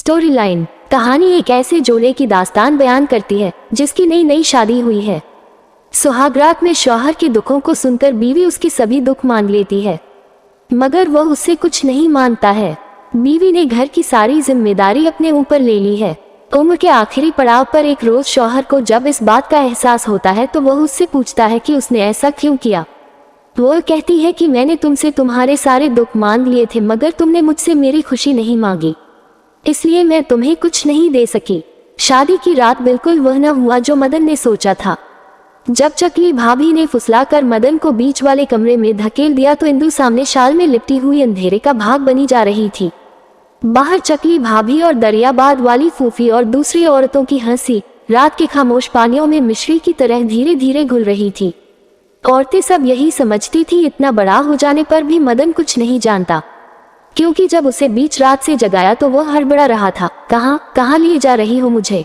Story line. कहानी एक ऐसे जोड़े की दास्तान बयान करती है जिसकी नई नई शादी हुई है। सुहागरात में शौहर के दुखों को सुनकर बीवी उसकी सभी दुख मान लेती है, मगर वह उससे कुछ नहीं मानता है। बीवी ने घर की सारी जिम्मेदारी अपने ऊपर ले ली है। उम्र के आखिरी पड़ाव पर एक रोज शौहर को जब इस बात का एहसास होता है तो वह उससे पूछता है कि उसने ऐसा क्यों किया। वह कहती है कि मैंने तुमसे तुम्हारे सारे दुख मान लिए थे, मगर तुमने मुझसे मेरी खुशी नहीं मांगी, इसलिए मैं तुम्हें कुछ नहीं दे सकी। शादी की रात बिल्कुल वह न हुआ जो मदन ने सोचा था। जब चकली भाभी ने फुसलाकर मदन को बीच वाले कमरे में धकेल दिया तो इंदु सामने शाल में लिपटी हुई अंधेरे का भाग बनी जा रही थी। बाहर चकली भाभी और दरियाबाद वाली फूफी और दूसरी औरतों की हंसी रात के खामोश पानियों में मिश्री की तरह धीरे धीरे घुल रही थी। औरतें सब यही समझती थी इतना बड़ा हो जाने पर भी मदन कुछ नहीं जानता, क्योंकि जब उसे बीच रात से जगाया तो वह हड़बड़ा रहा था। कहाँ लिए जा रही हो मुझे?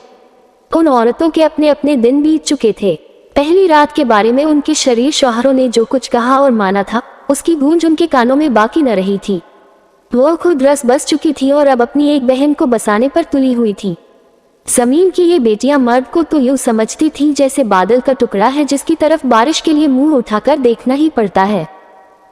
उन औरतों के अपने अपने दिन बीत चुके थे। पहली रात के बारे में उनके शरीर शौहरों ने जो कुछ कहा और माना था उसकी गूंज उनके कानों में बाकी न रही थी। वह खुद रस बस चुकी थी और अब अपनी एक बहन को बसाने पर तुली हुई थी। जमीन की ये बेटियां मर्द को तो यूं समझती थी जैसे बादल का टुकड़ा है जिसकी तरफ बारिश के लिए मुंह उठाकर देखना ही पड़ता है।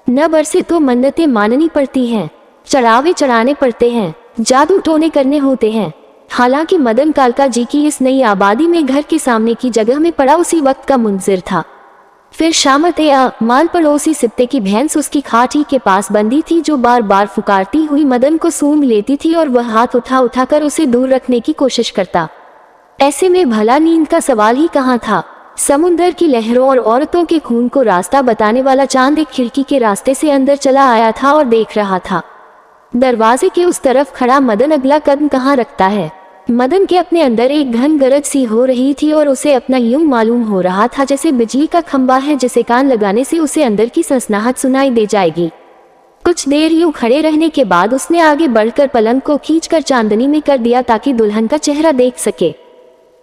न बरसे तो मन्नतें माननी पड़ती हैं, चढ़ावे चढ़ाने पड़ते हैं, जादू टोने करने होते हैं। हालांकि मदन कालका जी की इस नई आबादी में घर के सामने की जगह में पड़ा उसी वक्त का मुंजिर था। फिर शामत माल पड़ोसी सिप्ते की भैंस उसकी खाटी के पास बंधी थी जो बार बार फुकारती हुई मदन को सूंघ लेती थी और वह हाथ उठा उठाकर उसे दूर रखने की कोशिश करता। ऐसे में भला नींद का सवाल ही कहाँ था। समुंदर की लहरों और औरतों के खून को रास्ता बताने वाला चांद एक खिड़की के रास्ते से अंदर चला आया था और देख रहा था। दरवाजे के उस तरफ खड़ा मदन अगला कदम कहाँ रखता है। मदन के अपने अंदर एक घन गरज सी हो रही थी और उसे अपना यूं मालूम हो रहा था जैसे बिजली का खंबा है जिसे कान लगाने से उसे अंदर की सनसनाहट सुनाई दे जाएगी। कुछ देर यूं खड़े रहने के बाद उसने आगे बढ़कर पलंग को खींचकर चांदनी में कर दिया ताकि दुल्हन का चेहरा देख सके।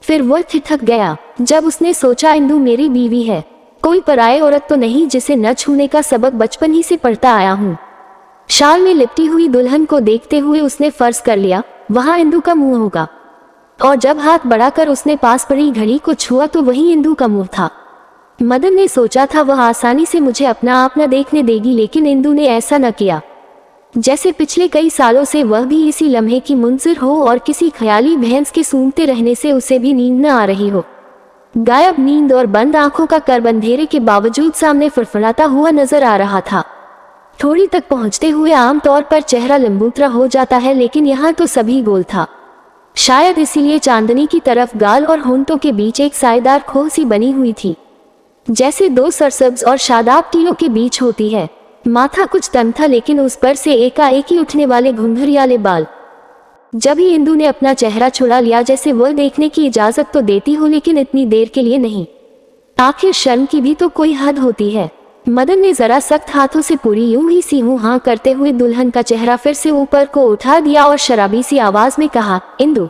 फिर वह ठिठक गया जब उसने सोचा इंदु मेरी बीवी है, कोई पराये औरत तो नहीं जिसे न छूने का सबक बचपन ही से पढ़ता आया हूँ। शाल में लिपटी हुई दुल्हन को देखते हुए उसने फर्ज कर लिया वहां इंदु का मुंह होगा, और जब हाथ बढ़ाकर उसने पास पड़ी घड़ी को छुआ तो वही इंदु का मुंह था। मदन ने सोचा था वह आसानी से मुझे अपना आप न देखने देगी, लेकिन इंदु ने ऐसा न किया। जैसे पिछले कई सालों से वह भी इसी लम्हे की मुंजिर हो और किसी ख्याली भैंस के सूंघते रहने से उसे भी नींद न आ रही हो। गायब नींद और बंद आंखों का कर्ब अंधेरे के बावजूद सामने फड़फड़ाता हुआ नजर आ रहा था। थोड़ी तक पहुंचते हुए आमतौर पर चेहरा लंबूतरा हो जाता है, लेकिन यहाँ तो सभी गोल था। शायद इसीलिए चांदनी की तरफ गाल और होंठों के बीच एक सायेदार खोह सी बनी हुई थी, जैसे दो सरसब्ज और शादाब टीलों के बीच होती है। माथा कुछ तंग था, लेकिन उस पर से एकाएक ही उठने वाले घुंघरियाले बाल। जब ही इंदु ने अपना चेहरा छुड़ा लिया जैसे वह देखने की इजाजत तो देती हो, लेकिन इतनी देर के लिए नहीं। आखिर शर्म की भी तो कोई हद होती है। मदन ने जरा सख्त हाथों से पूरी यूं ही सी हूं हां करते हुए दुल्हन का चेहरा फिर से ऊपर को उठा दिया और शराबी सी आवाज में कहा, इंदु।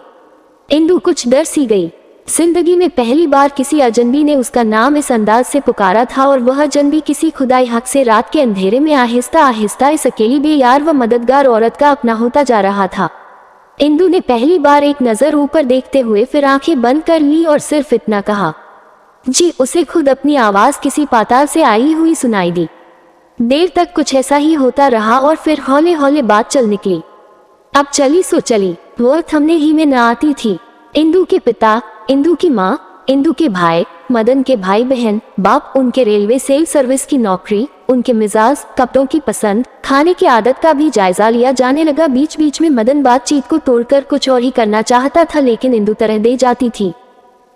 इंदु कुछ डर सी गई। जिंदगी में पहली बार किसी अजनबी ने उसका नाम इस अंदाज से पुकारा था, और वह अजनबी किसी खुदाई हक से रात के अंधेरे में आहिस्ता आहिस्ता इस अकेली बेयार व मददगार औरत का अपना होता जा रहा था। इंदु ने पहली बार एक नजर ऊपर देखते हुए फिर आंखें बंद कर ली और सिर्फ इतना कहा, जी। उसे खुद अपनी आवाज किसी पाताल से आई हुई सुनाई दी। देर तक कुछ ऐसा ही होता रहा और फिर हौले हौले बात चल निकली। अब चली सो चली, वो थमने ही में न आती थी। इंदु के पिता, इंदु की माँ, इंदु के भाई, मदन के भाई बहन, बाप, उनके रेलवे सेल सर्विस की नौकरी, उनके मिजाज, कपड़ों की पसंद, खाने की आदत का भी जायजा लिया जाने लगा। बीच बीच में मदन बातचीत को तोड़कर कुछ और ही करना चाहता था, लेकिन इंदु तरह दे जाती थी।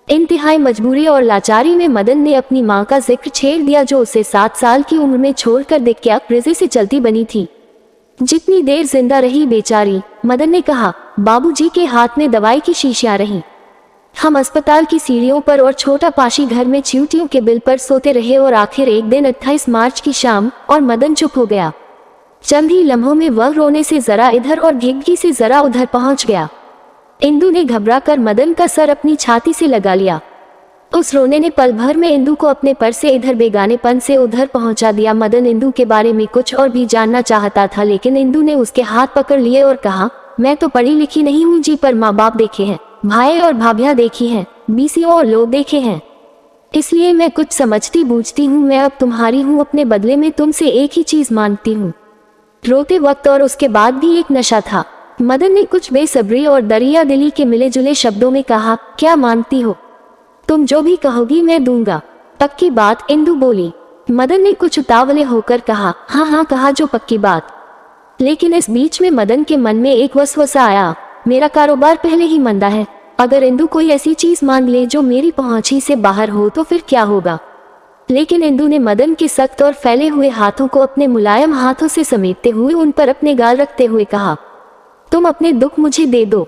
इंतहाई मजबूरी और लाचारी में मदन ने अपनी माँ का जिक्र छेड़ दिया जो उसे 7 साल की उम्र में छोड़कर दिक्या रिजे से चलती बनी थी। जितनी देर जिंदा रही बेचारी, मदन ने कहा, बाबूजी के हाथ में दवाई की शीशियां रहीं। हम अस्पताल की सीढ़ियों पर और छोटा पाशी घर में चींटियों के बिल पर सोते रहे, और आखिर एक दिन 28 मार्च की शाम और मदन चुप हो गया। चंद ही लम्हों में वह रोने से जरा इधर और घिघी से जरा उधर पहुंच गया। इंदु ने घबराकर मदन का सर अपनी छाती से लगा लिया। उस रोने ने पल भर में इंदु को अपने पर से इधर बेगानेपन से उधर पहुंचा दिया। मदन इंदु के बारे में कुछ और भी जानना चाहता था, लेकिन इंदु ने उसके हाथ पकड़ लिए और कहा, मैं तो पढ़ी लिखी नहीं हूँ जी, पर माँ बाप देखे हैं, भाई और भाभियाँ देखी हैं, बीसियों और लोग देखे हैं, इसलिए मैं कुछ समझती बूझती हूँ। मैं अब तुम्हारी हूँ, अपने बदले में तुमसे एक ही चीज मांगती हूँ। रोते वक्त और उसके बाद भी एक नशा था। मदन ने कुछ बेसब्री और दरिया दिली के मिले जुले शब्दों में कहा, क्या मांगती हो? तुम जो भी कहोगी मैं दूंगा। पक्की बात? इंदु बोली। मदन ने कुछ उतावले होकर कहा, हाँ हाँ, कहा जो पक्की बात। लेकिन इस बीच में मदन के मन में एक वसवसा आया, मेरा कारोबार पहले ही मंदा है, अगर इंदु कोई ऐसी चीज मांग ले जो मेरी पहुंच ही से बाहर हो तो फिर क्या होगा। लेकिन इंदु ने मदन के सख्त और फैले हुए हाथों को अपने मुलायम हाथों से समेटते हुए उन पर अपने गाल रखते हुए कहा, तुम अपने दुख मुझे दे दो,